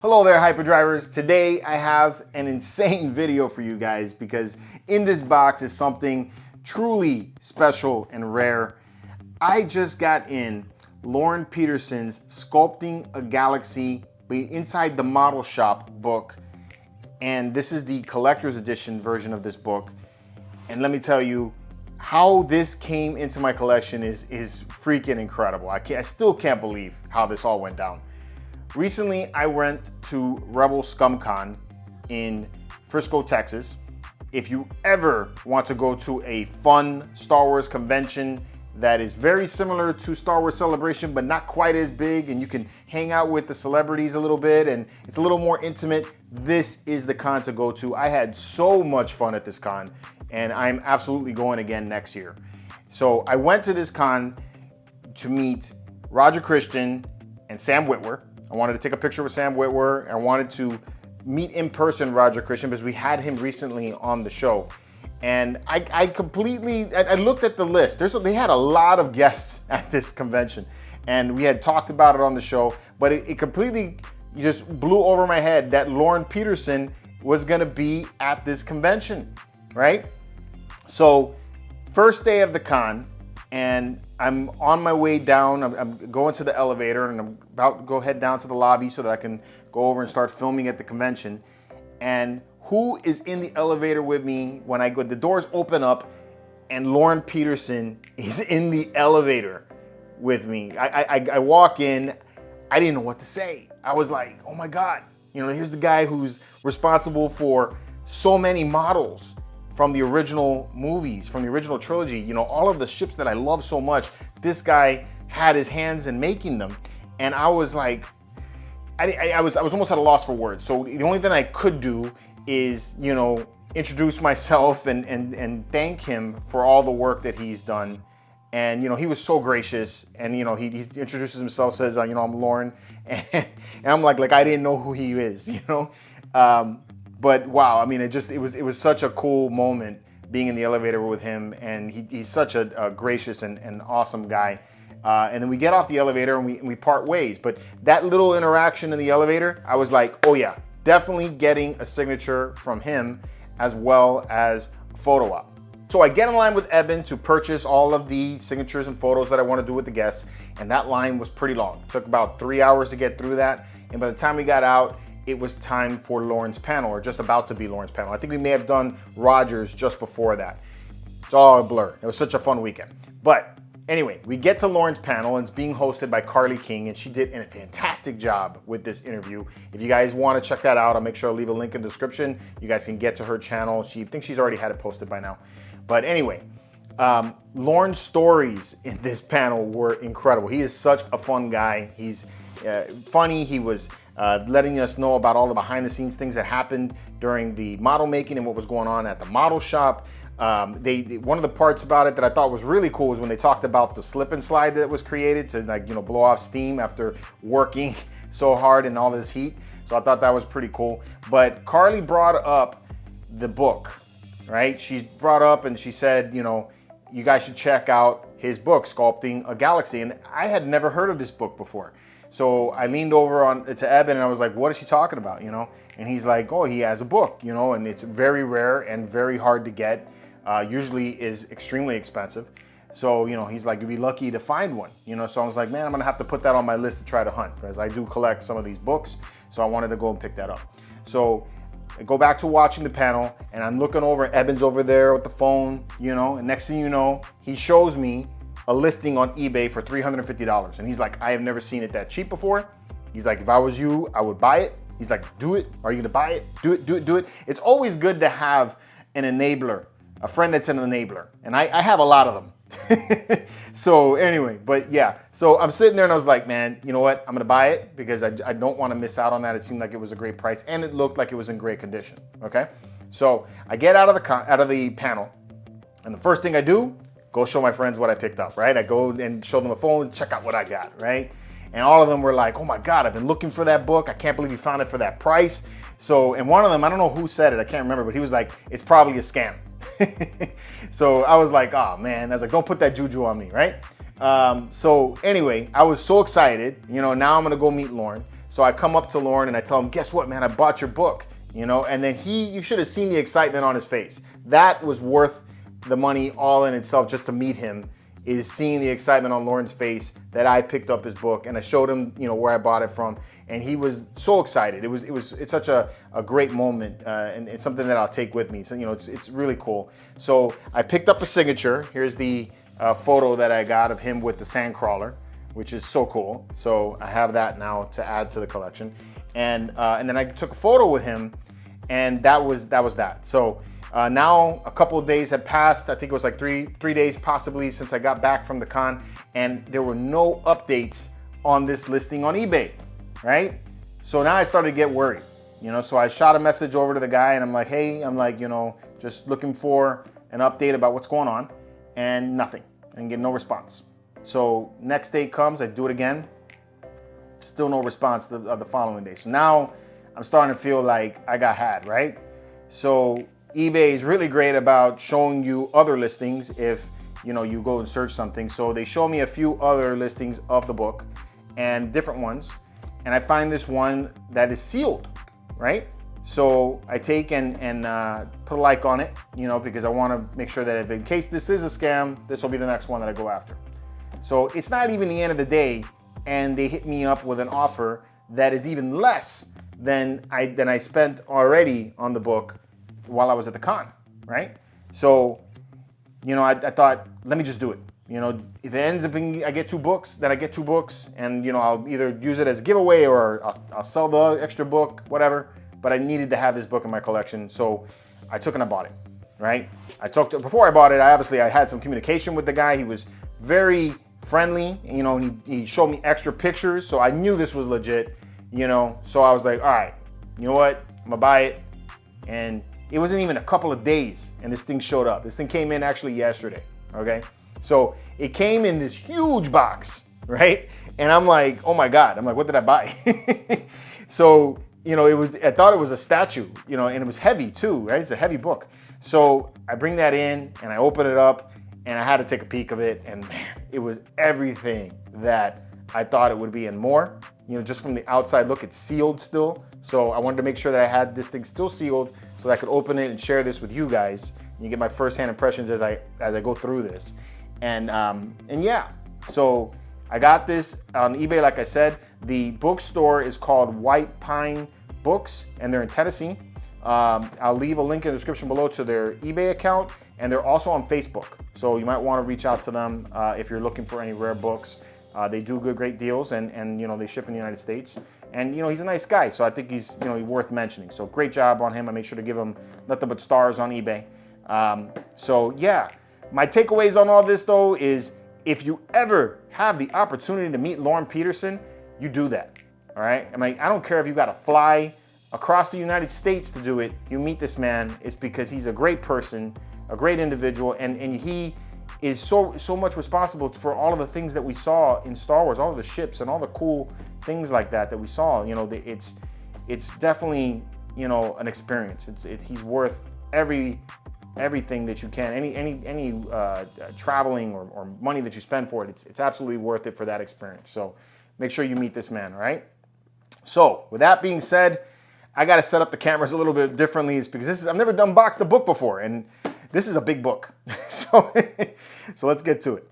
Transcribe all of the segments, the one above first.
Hello there, hyperdrivers. Today I have an insane video for you guys because in this box is something truly special and rare. I just got in Lorne Peterson's Sculpting a Galaxy inside the Model Shop book, and this is the collector's edition version of this book. And let me tell you, how this came into my collection is freaking incredible. I still can't believe how this all went down. Recently, I went to Rebel ScumCon in Frisco, Texas. If you ever want to go to a fun Star Wars convention that is very similar to Star Wars Celebration, but not quite as big, and you can hang out with the celebrities a little bit, and it's a little more intimate, this is the con to go to. I had so much fun at this con, and I'm absolutely going again next year. So I went to this con to meet Roger Christian and Sam Witwer. I wanted to take a picture with Sam Witwer. I wanted to meet in person Roger Christian because we had him recently on the show. And I looked at the list. They had a lot of guests at this convention, and we had talked about it on the show, but it completely just blew over my head that Lorne Peterson was gonna be at this convention, right? So first day of the con, and I'm on my way down. I'm going to the elevator, and I'm about to head down to the lobby so that I can go over and start filming at the convention. And who is in the elevator with me when the doors open up, and Lorne Peterson is in the elevator with me. I walk in, I didn't know what to say. I was like, oh my God, here's the guy who's responsible for so many models from the original movies, from the original trilogy, all of the ships that I love so much. This guy had his hands in making them, and I was like, I was almost at a loss for words. So the only thing I could do is, introduce myself and thank him for all the work that he's done. And he was so gracious, and he introduces himself, says, I'm Lorne, and I'm like I didn't know who he is, But wow, I mean, it was such a cool moment being in the elevator with him, and he's such a gracious and awesome guy. And then we get off the elevator and we part ways. But that little interaction in the elevator, I was like, oh yeah, definitely getting a signature from him as well as a photo op. So I get in line with Eben to purchase all of the signatures and photos that I want to do with the guests, and that line was pretty long. It took about 3 hours to get through that, and by the time we got out, it was time for Lorne's panel, or just about to be Lorne's panel. I think we may have done Roger's just before that. It's all a blur. It was such a fun weekend. But anyway, we get to Lorne's panel, and it's being hosted by Carly King, and she did a fantastic job with this interview. If you guys want to check that out, I'll make sure I'll leave a link in the description. You guys can get to her channel. I think she's already had it posted by now. But anyway, Lorne's stories in this panel were incredible. He is such a fun guy. He's funny. He was letting us know about all the behind the scenes things that happened during the model making and what was going on at the model shop. One of the parts about it that I thought was really cool was when they talked about the slip and slide that was created to blow off steam after working so hard in all this heat. So I thought that was pretty cool. But Carly brought up the book, right? She brought up and she said, you guys should check out his book, Sculpting a Galaxy. And I had never heard of this book before. So I leaned over to Eben and I was like, what is she talking about, And he's like, oh, he has a book, and it's very rare and very hard to get. Usually is extremely expensive. So, he's like, you'd be lucky to find one, So I was like, man, I'm gonna have to put that on my list to try to hunt, because I do collect some of these books. So I wanted to go and pick that up. So I go back to watching the panel, and I'm looking over, Eben's over there with the phone, and next thing you know, he shows me a listing on eBay for $350. And he's like, I have never seen it that cheap before. He's like, if I was you, I would buy it. He's like, do it. Are you gonna buy it? Do it, do it, do it. It's always good to have an enabler, a friend that's an enabler. And I have a lot of them. So anyway, but yeah. So I'm sitting there and I was like, man, you know what? I'm gonna buy it because I don't wanna miss out on that. It seemed like it was a great price and it looked like it was in great condition, okay? So I get out of the panel, and the first thing I do, go show my friends what I picked up, right? I go and show them a phone, check out what I got, right? And all of them were like, oh my God, I've been looking for that book. I can't believe you found it for that price. So, and one of them, I don't know who said it, I can't remember, but he was like, it's probably a scam. So I was like, oh man, I was like, don't put that juju on me, right? So anyway, I was so excited, now I'm gonna go meet Lorne. So I come up to Lorne and I tell him, guess what, man, I bought your book, you know? And then you should have seen the excitement on his face. That was worth the money all in itself, just to meet him, is seeing the excitement on Lorne's face that I picked up his book, and I showed him, you know, where I bought it from, and he was so excited. It's such a great moment, and it's something that I'll take with me. So, you know, it's really cool. So I picked up a signature. Here's the photo that I got of him with the sandcrawler, which is so cool. So I have that now to add to the collection, and then I took a photo with him, and that was that. So. Now a couple of days had passed. I think it was like three days possibly since I got back from the con, and there were no updates on this listing on eBay, right? So now I started to get worried, you know, so I shot a message over to the guy and I'm like, hey, you know, just looking for an update about what's going on, and nothing, and get no response. So next day comes, I do it again, still no response the following day. So now I'm starting to feel like I got had, right? So eBay is really great about showing you other listings if, you know, you go and search something. So they show me a few other listings of the book and different ones. And I find this one that is sealed, right? So I take and put a like on it, you know, because I want to make sure that if in case this is a scam, this will be the next one that I go after. So it's not even the end of the day, and they hit me up with an offer that is even less than I spent already on the book while I was at the con, right? So, you know, I thought, let me just do it. You know, if it ends up being I get 2 books, then I get 2 books, and, you know, I'll either use it as a giveaway or I'll sell the extra book, whatever. But I needed to have this book in my collection, so I took and I bought it, right? Before I bought it, I had some communication with the guy. He was very friendly, you know, and he showed me extra pictures, so I knew this was legit, you know. So I was like, all right, you know what, I'm gonna buy it. And it wasn't even a couple of days and this thing showed up. This thing came in actually yesterday, okay? So it came in this huge box, right? And I'm like, oh my God, I'm like, what did I buy? So, you know, I thought it was a statue, you know, and it was heavy too, right? It's a heavy book. So I bring that in and I open it up and I had to take a peek of it, and man, it was everything that I thought it would be and more. You know, just from the outside look, it's sealed still. So I wanted to make sure that I had this thing still sealed so that I could open it and share this with you guys. And you get my firsthand impressions as I go through this. And yeah, so I got this on eBay. Like I said, the bookstore is called White Pine Books, and they're in Tennessee. I'll leave a link in the description below to their eBay account, and they're also on Facebook. So you might want to reach out to them if you're looking for any rare books. They do great deals, and you know, they ship in the United States. And you know, he's a nice guy, so I think he's, you know, worth mentioning. So great job on him. I made sure to give him nothing but stars on eBay. So yeah, my takeaways on all this though is, if you ever have the opportunity to meet Lorne Peterson, you do that. All right. I mean, I don't care if you got to fly across the United States to do it. You meet this man, it's because he's a great person, a great individual, and he is so much responsible for all of the things that we saw in Star Wars, all of the ships and all the cool things like that we saw. You know, it's definitely, you know, an experience. He's worth everything that you can. Any traveling or money that you spend for it, it's absolutely worth it for that experience. So make sure you meet this man, all right? So with that being said, I got to set up the cameras a little bit differently. It's because I've never unboxed a book before, and this is a big book. So let's get to it.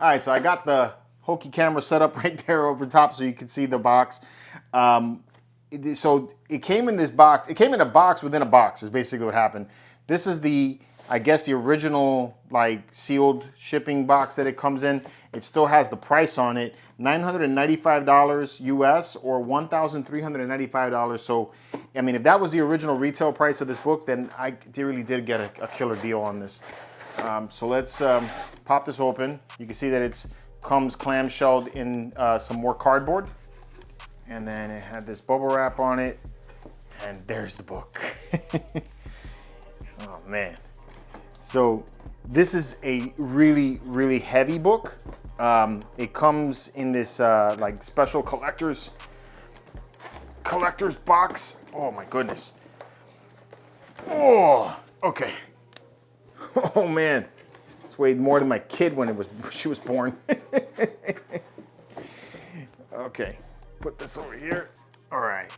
All right, so I got the hokey camera set up right there over top so you can see the box. So it came in this box. It came in a box within a box is basically what happened. This is I guess the original like sealed shipping box that it comes in. It still has the price on it, $995 US or $1,395. So, I mean, if that was the original retail price of this book, then I really did get a killer deal on this. So let's pop this open. You can see that it comes clamshelled in some more cardboard. And then it had this bubble wrap on it. And there's the book. Oh, man. So this is a really, really heavy book. It comes in this like special collector's box. Oh my goodness. Oh, okay. Oh man, this weighed more than my kid when she was born. Okay, put this over here. All right,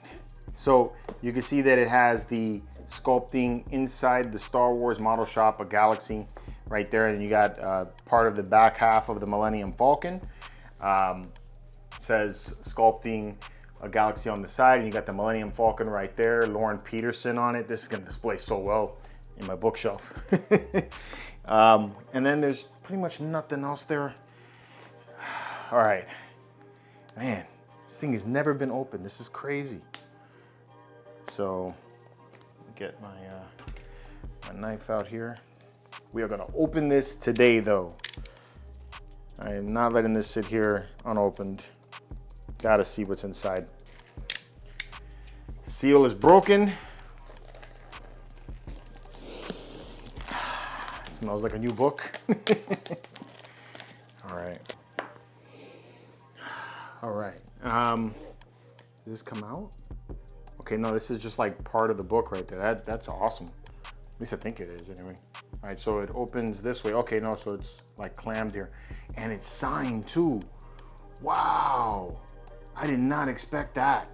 so you can see that it has the sculpting inside the Star Wars model shop, a Galaxy right there, and you got part of the back half of the Millennium Falcon. Says sculpting a Galaxy on the side, and you got the Millennium Falcon right there, Lorne Peterson on it. This is gonna display so well in my bookshelf. And then there's pretty much nothing else there. All right, man, this thing has never been opened. This is crazy. So get my knife out here. We are gonna open this today though. I am not letting this sit here unopened. Gotta see what's inside. Seal is broken. It smells like a new book. All right. All right. Does this come out? Okay, no, this is just like part of the book right there. That's awesome. At least I think it is anyway. All right, so it opens this way. Okay, no, so it's like clammed here. And it's signed too. Wow. I did not expect that.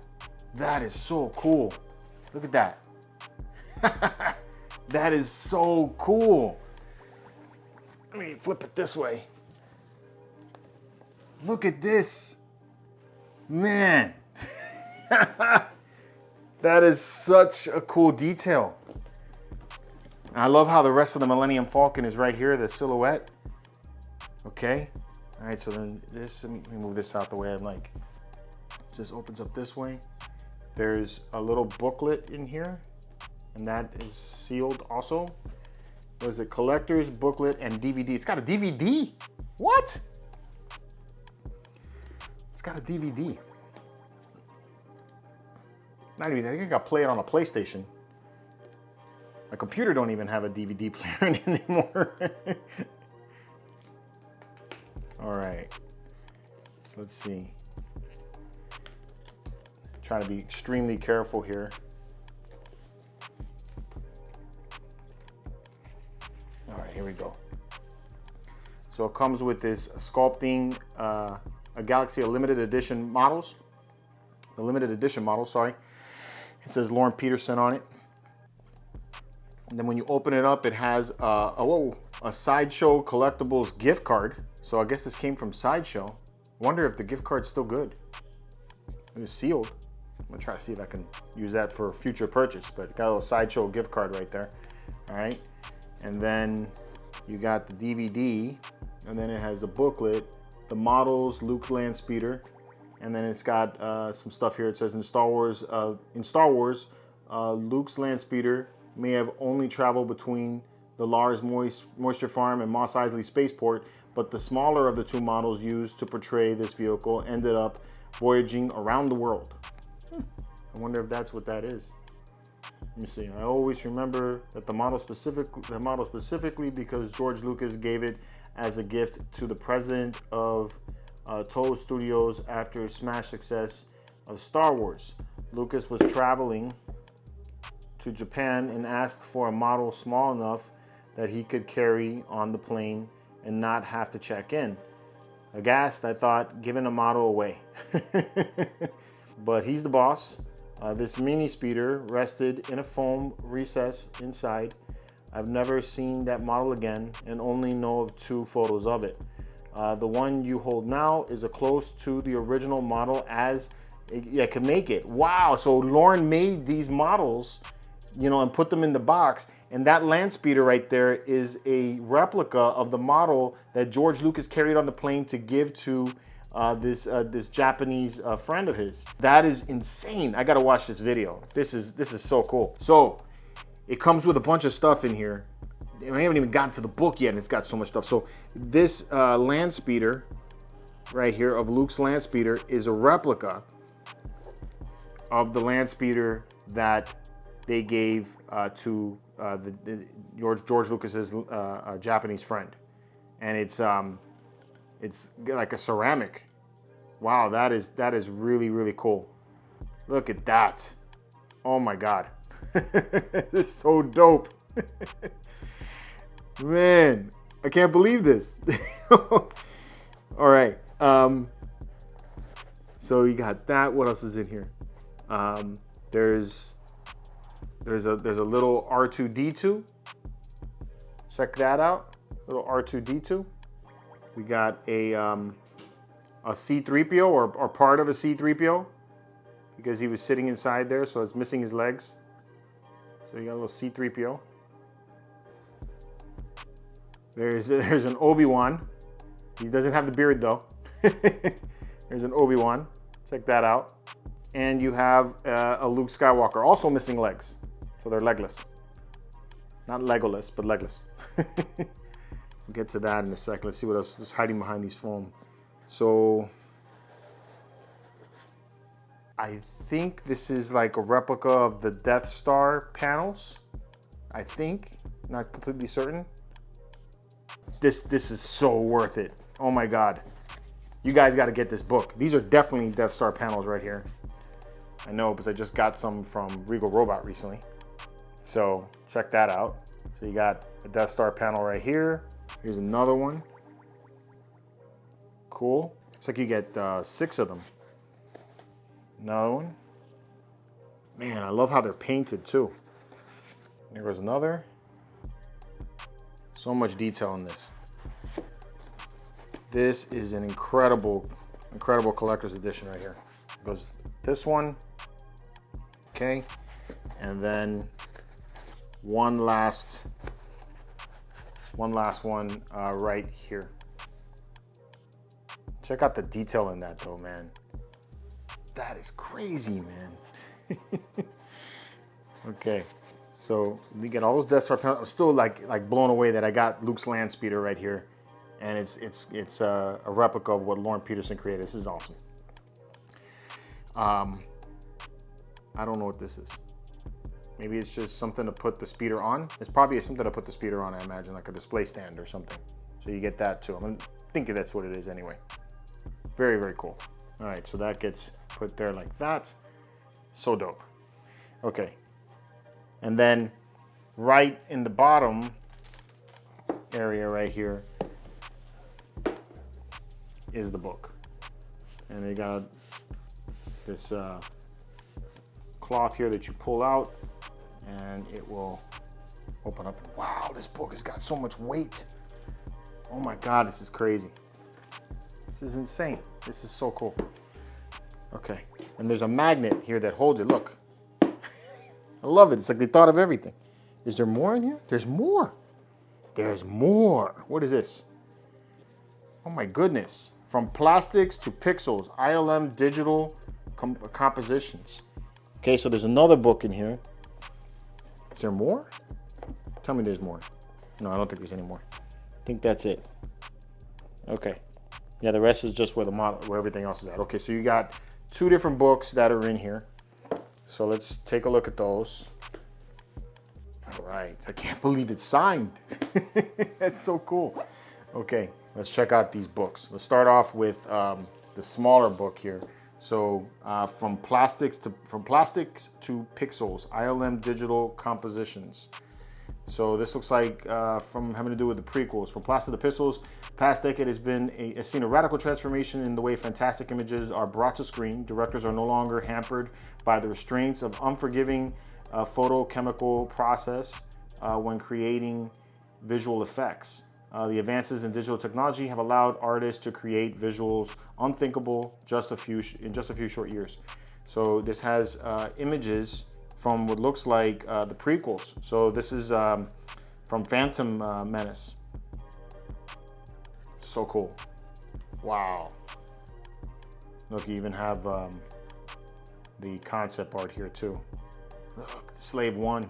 That is so cool. Look at that. That is so cool. Let me flip it this way. Look at this. Man. That is such a cool detail. I love how the rest of the Millennium Falcon is right here, the silhouette. Okay. All right, so then this, let me move this out the way. I'm like, it just opens up this way. There's a little booklet in here, and that is sealed also. What is it? Collector's booklet and DVD. It's got a DVD. What? It's got a DVD. Not even, I think I got to play it on a PlayStation. My computer don't even have a DVD player in it anymore. All right, so let's see. Trying to be extremely careful here. All right, here we go. So it comes with this sculpting, a Galaxy, limited edition models. The limited edition model, sorry. It says Lorne Peterson on it. And then when you open it up, it has a Sideshow Collectibles gift card. So I guess this came from Sideshow. Wonder if the gift card's still good. It was sealed. I'm gonna try to see if I can use that for future purchase, but got a little Sideshow gift card right there. All right. And then you got the DVD, and then it has a booklet, the models, Luke Landspeeder, and then it's got some stuff here. It says in Star Wars, Luke's Landspeeder may have only traveled between the Lars Moisture Farm and Mos Eisley Spaceport, but the smaller of the two models used to portray this vehicle ended up voyaging around the world. I wonder if that's what that is. Let me see. I always remember that the model specifically because George Lucas gave it as a gift to the president of Toho Studios after smash success of Star Wars. Lucas was traveling to Japan and asked for a model small enough that he could carry on the plane and not have to check in. Aghast, I thought, giving a model away. But he's the boss. This mini speeder rested in a foam recess inside. I've never seen that model again and only know of 2 photos of it. The one you hold now is as close to the original model as it can make it. Wow, so Lorne made these models, you know, and put them in the box. And that Landspeeder right there is a replica of the model that George Lucas carried on the plane to give to this Japanese friend of his. That is insane. I gotta watch this video. This is so cool. So it comes with a bunch of stuff in here. I haven't even gotten to the book yet, and it's got so much stuff. So this Landspeeder right here of Luke's Landspeeder is a replica of the Landspeeder that they gave to George Lucas's Japanese friend, and it's like a ceramic. Wow, that is really, really cool. Look at that. Oh my God, this is so dope. Man, I can't believe this. All right, so you got that. What else is in here? There's a little R2D2. Check that out. Little R2D2. We got a C-3PO or part of a C-3PO because he was sitting inside there, so it's missing his legs. So you got a little C-3PO. There's an Obi-Wan. He doesn't have the beard though. There's an Obi-Wan. Check that out. And you have a Luke Skywalker, also missing legs. So they're legless. Not Legolas, but legless. We'll get to that in a second. Let's see what else is hiding behind these foam. So I think this is like a replica of the Death Star panels. I think, not completely certain. This is so worth it. Oh my God. You guys got to get this book. These are definitely Death Star panels right here. I know because I just got some from Regal Robot recently. So check that out. So you got a Death Star panel right here. Here's another one. Cool. Looks like you get 6 of them. Another one. Man, I love how they're painted too. There goes another. So much detail in this. This is an incredible collector's edition right here. It goes this one, okay, and then one last one right here. Check out the detail in that though, man. That is crazy, man. Okay, so you get all those Death Star panels. I'm still like blown away that I got Luke's land speeder right here. And it's a replica of what Lorne Peterson created. This is awesome. I don't know what this is. Maybe it's just something to put the speeder on. It's probably something to put the speeder on, I imagine, like a display stand or something. So you get that too. I'm thinking that's what it is anyway. Very, very cool. All right, so that gets put there like that. So dope. Okay. And then right in the bottom area right here is the book. And they got this cloth here that you pull out and it will open up. Wow, this book has got so much weight. Oh my God, this is crazy. This is insane. This is so cool. Okay, and there's a magnet here that holds it, look. I love it, it's like they thought of everything. Is there more in here? There's more. There's more. What is this? Oh my goodness. From plastics to pixels, ILM digital compositions. Okay, so there's another book in here. Is there more? Tell me there's more. No, I don't think there's any more. I think that's it. Okay. Yeah, the rest is just where the model, where everything else is at. Okay, so you got 2 different books that are in here. So let's take a look at those. All right, I can't believe it's signed. That's so cool. Okay, let's check out these books. Let's start off with the smaller book here. So from plastics to pixels, ILM digital compositions. So this looks like from having to do with the prequels. From plastic to pixels, past decade has seen a radical transformation in the way fantastic images are brought to screen. Directors are no longer hampered by the restraints of unforgiving photochemical process when creating visual effects. The advances in digital technology have allowed artists to create visuals unthinkable in just a few short years. So this has images from what looks like the prequels. So this is from Phantom Menace. So cool. Wow. Look, you even have the concept art here too. Look, Slave One.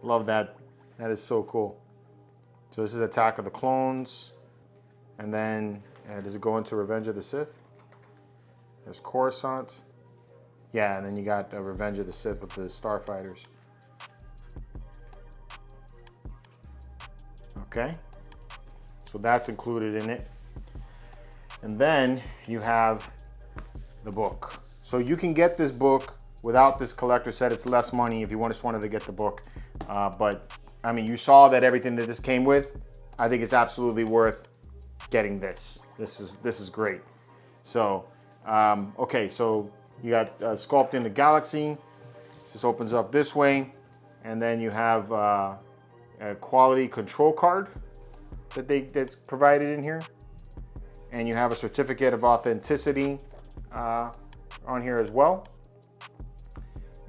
Love that. That is so cool. So this is Attack of the Clones. And then, does it go into Revenge of the Sith? There's Coruscant. Yeah, and then you got Revenge of the Sith with the Starfighters. Okay. So that's included in it. And then you have the book. So you can get this book without this collector set. It's less money if you just wanted to get the book. But I mean, you saw that everything that this came with. I think it's absolutely worth getting this. This is great. So, okay, so You got Sculpting the Galaxy. This opens up this way. And then you have a quality control card that's provided in here. And you have a certificate of authenticity on here as well.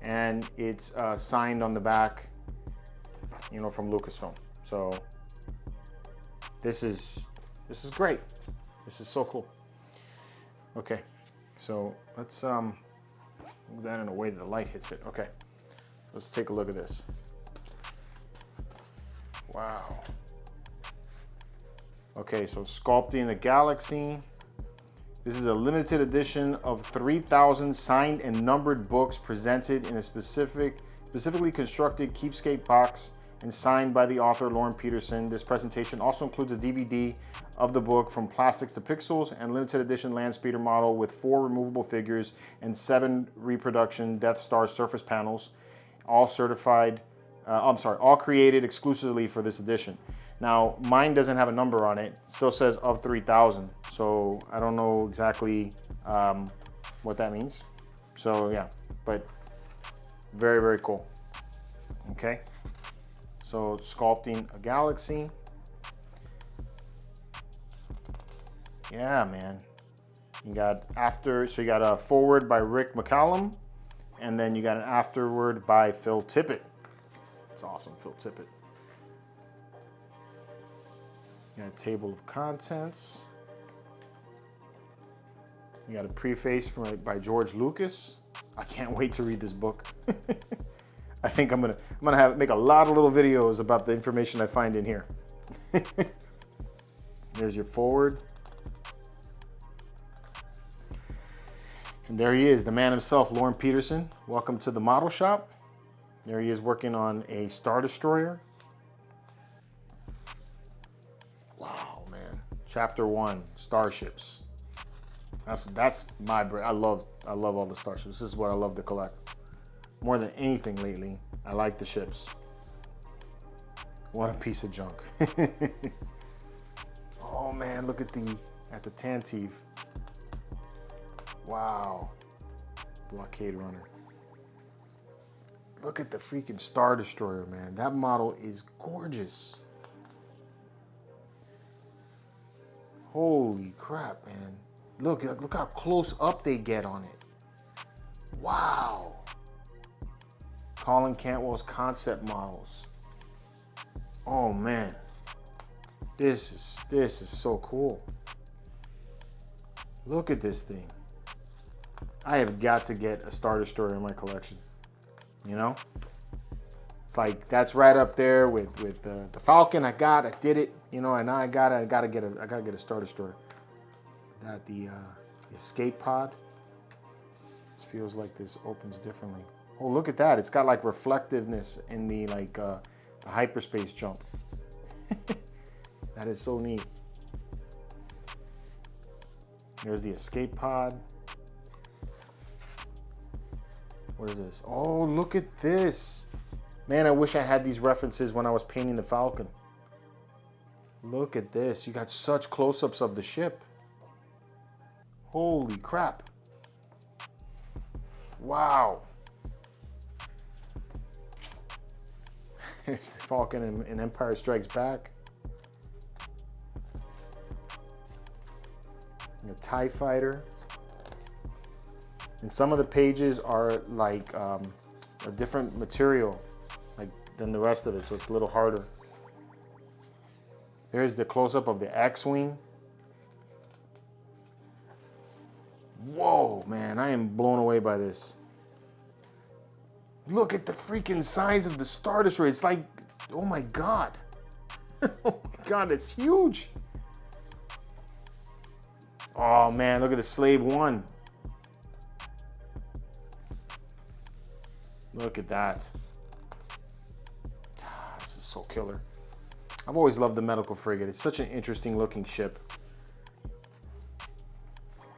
And it's signed on the back, you know, from Lucasfilm. So this is great. This is so cool. Okay, so let's move that in a way that the light hits it. Okay, let's take a look at this. Wow. Okay, so Sculpting the Galaxy. This is a limited edition of 3,000 signed and numbered books presented in a specifically constructed keepsake box and signed by the author Lorne Peterson. This presentation also includes a DVD of the book From Plastics to Pixels and limited edition land speeder model with 4 removable figures and 7 reproduction Death Star surface panels, all certified, all created exclusively for this edition. Now, mine doesn't have a number on it. It still says of 3,000. So I don't know exactly what that means. So yeah, but very, very cool. Okay. So Sculpting a Galaxy. Yeah, man. You got so you got a foreword by Rick McCallum, and then you got an afterword by Phil Tippett. It's awesome, Phil Tippett. You got a table of contents. You got a preface by George Lucas. I can't wait to read this book. I think I'm gonna make a lot of little videos about the information I find in here. There's your forward. And there he is, the man himself, Lorne Peterson. Welcome to the model shop. There he is working on a Star Destroyer. Wow, man. Chapter 1, Starships. That's my bread. I love all the starships. This is what I love to collect. More than anything lately, I like the ships. What a piece of junk. Oh man, look at the Tantive. Wow. Blockade runner. Look at the freaking Star Destroyer, man. That model is gorgeous. Holy crap, man. Look how close up they get on it. Wow. Colin Cantwell's concept models. Oh man. This is so cool. Look at this thing. I have got to get a Star Destroyer in my collection. You know? It's like that's right up there with the Falcon. I did it. You know, and now I gotta get a Star Destroyer. That the escape pod. This feels like this opens differently. Oh, look at that! It's got like reflectiveness in the the hyperspace jump. That is so neat. There's the escape pod. What is this? Oh, look at this. Man, I wish I had these references when I was painting the Falcon. Look at this. You got such close-ups of the ship. Holy crap. Wow. Here's the Falcon in Empire Strikes Back. And the TIE Fighter. And some of the pages are like a different material than the rest of it, so it's a little harder. There's the close-up of the X-Wing. Whoa, man, I am blown away by this. Look at the freaking size of the Star Destroyer. It's like, oh my God. Oh my God, it's huge. Oh man, look at the Slave One. Look at that. This is so killer. I've always loved the medical frigate. It's such an interesting looking ship.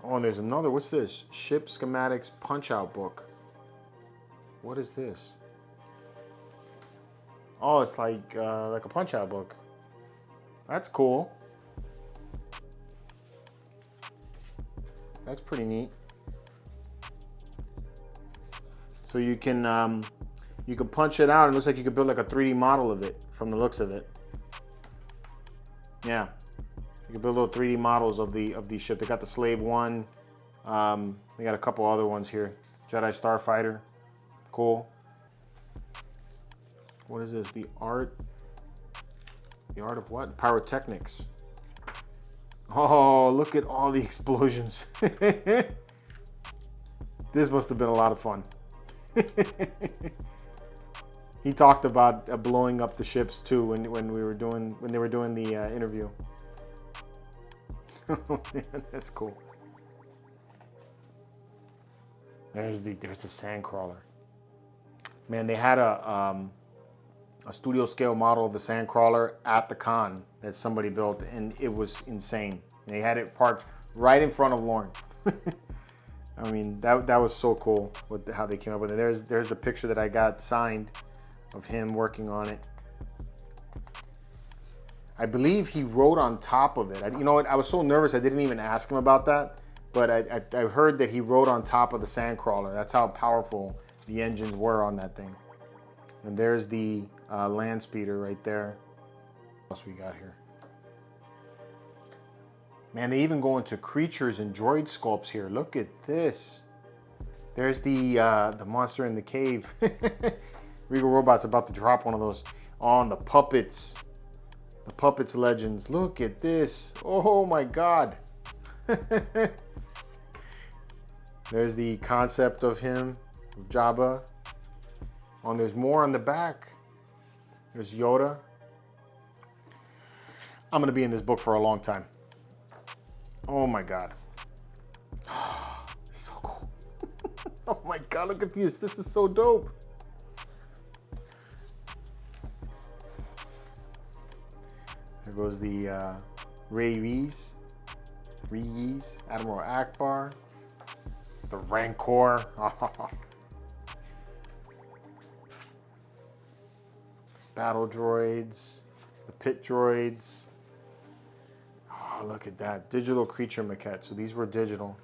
Oh, and there's another, what's this? Ship Schematics Punch-Out Book. What is this? Oh, it's like a punch-out book. That's cool. That's pretty neat. So you can punch it out. It looks like you could build like a 3D model of it from the looks of it. Yeah, you can build little 3D models of the ship. They got the Slave One. They got a couple other ones here. Jedi Starfighter, cool. What is this? The art of what? Pyrotechnics. Oh, look at all the explosions. This must have been a lot of fun. He talked about blowing up the ships too when they were doing the interview. Oh man, that's cool. There's the Sandcrawler. Man, they had a studio scale model of the Sandcrawler at the con that somebody built, and it was insane. They had it parked right in front of Lorne. I mean, that was so cool with how they came up with it. There's the picture that I got signed of him working on it. I believe he wrote on top of it. You know what? I was so nervous I didn't even ask him about that. But I heard that he wrote on top of the Sandcrawler. That's how powerful the engines were on that thing. And there's the land speeder right there. What else we got here? Man, they even go into creatures and droid sculpts here. Look at this. There's the monster in the cave. Regal Robot's about to drop one of those on the puppets. The puppets legends. Look at this. Oh my God. There's the concept of him, of Jabba. Oh, and there's more on the back. There's Yoda. I'm gonna be in this book for a long time. Oh my God. So cool. Oh my God, look at this. This is so dope. There goes the Rey-Ys, Admiral Akbar, the Rancor. Battle droids, the pit droids. Oh, look at that. Digital creature maquette. So these were digital.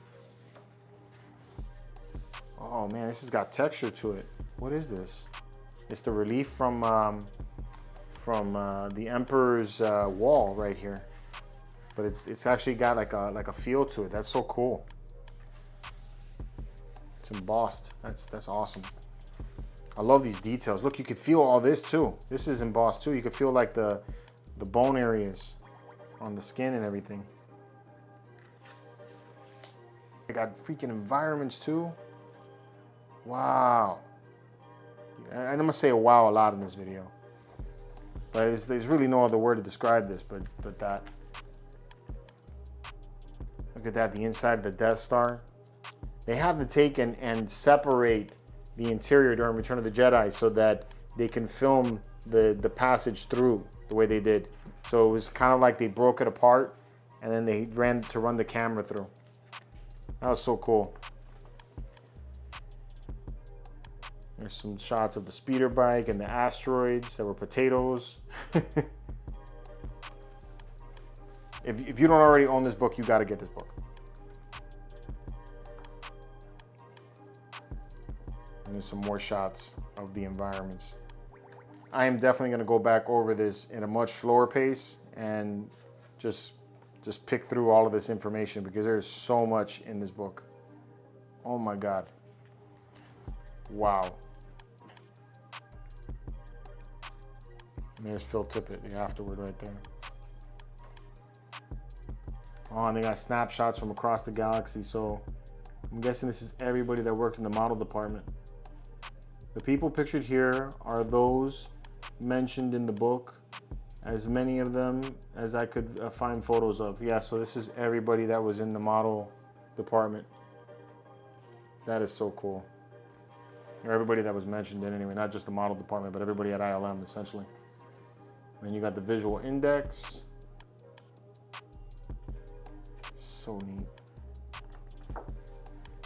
Oh man, this has got texture to it. What is this? It's the relief from the Emperor's wall right here. But it's actually got like a feel to it. That's so cool. It's embossed. That's awesome. I love these details. Look, you can feel all this too. This is embossed too. You can feel like the bone areas on the skin and everything. They got freaking environments too. Wow. I'm gonna say wow a lot in this video. But there's really no other word to describe this but that. Look at that, the inside of the Death Star. They have to take and separate the interior during Return of the Jedi so that they can film the passage through the way they did. So it was kind of like they broke it apart and then they run the camera through. That was so cool. There's some shots of the speeder bike and the asteroids that were potatoes. If you don't already own this book, you got to get this book. And there's some more shots of the environments. I am definitely going to go back over this in a much slower pace and just pick through all of this information because there's so much in this book. Oh my God. Wow. And there's Phil Tippett, the afterword right there. Oh, and they got snapshots from across the galaxy. So I'm guessing this is everybody that worked in the model department. The people pictured here are those mentioned in the book, as many of them as I could find photos of. Yeah, so this is everybody that was in the model department. That is so cool. Or everybody that was mentioned in anyway, not just the model department, but everybody at ILM essentially. Then you got the visual index. So neat.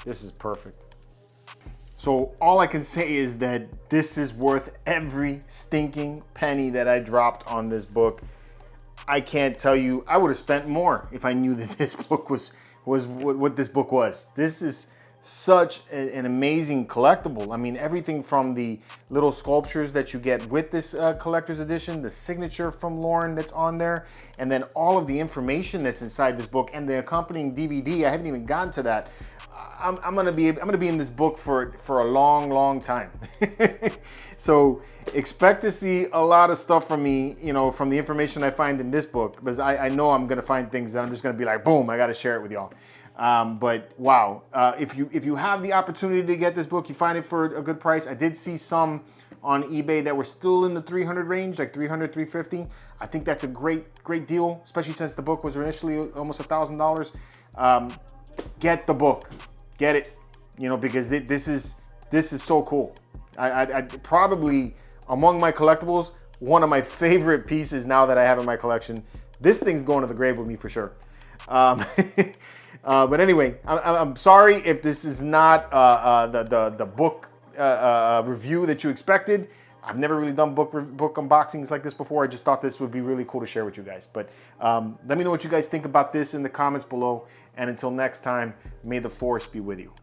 This is perfect. So all I can say is that this is worth every stinking penny that I dropped on this book. I can't tell you, I would have spent more if I knew that this book was what this book was. This is such an amazing collectible. I mean, everything from the little sculptures that you get with this collector's edition, the signature from Lorne that's on there, and then all of the information that's inside this book and the accompanying DVD. I haven't even gotten to that. I'm gonna be in this book for a long time. So expect to see a lot of stuff from me, you know, from the information I find in this book, because I know I'm gonna find things that I'm just gonna be like, boom, I gotta share it with y'all. But wow, if you have the opportunity to get this book, you find it for a good price. I did see some on eBay that were still in the 300 range, like 300, 350. I think that's a great deal, especially since the book was initially almost $1,000. Get the book, get it, you know, because this is so cool. I probably, among my collectibles, one of my favorite pieces now that I have in my collection. This thing's going to the grave with me for sure. But anyway, I'm sorry if this is not the book review that you expected. I've never really done book unboxings like this before. I just thought this would be really cool to share with you guys. But let me know what you guys think about this in the comments below. And until next time, may the force be with you.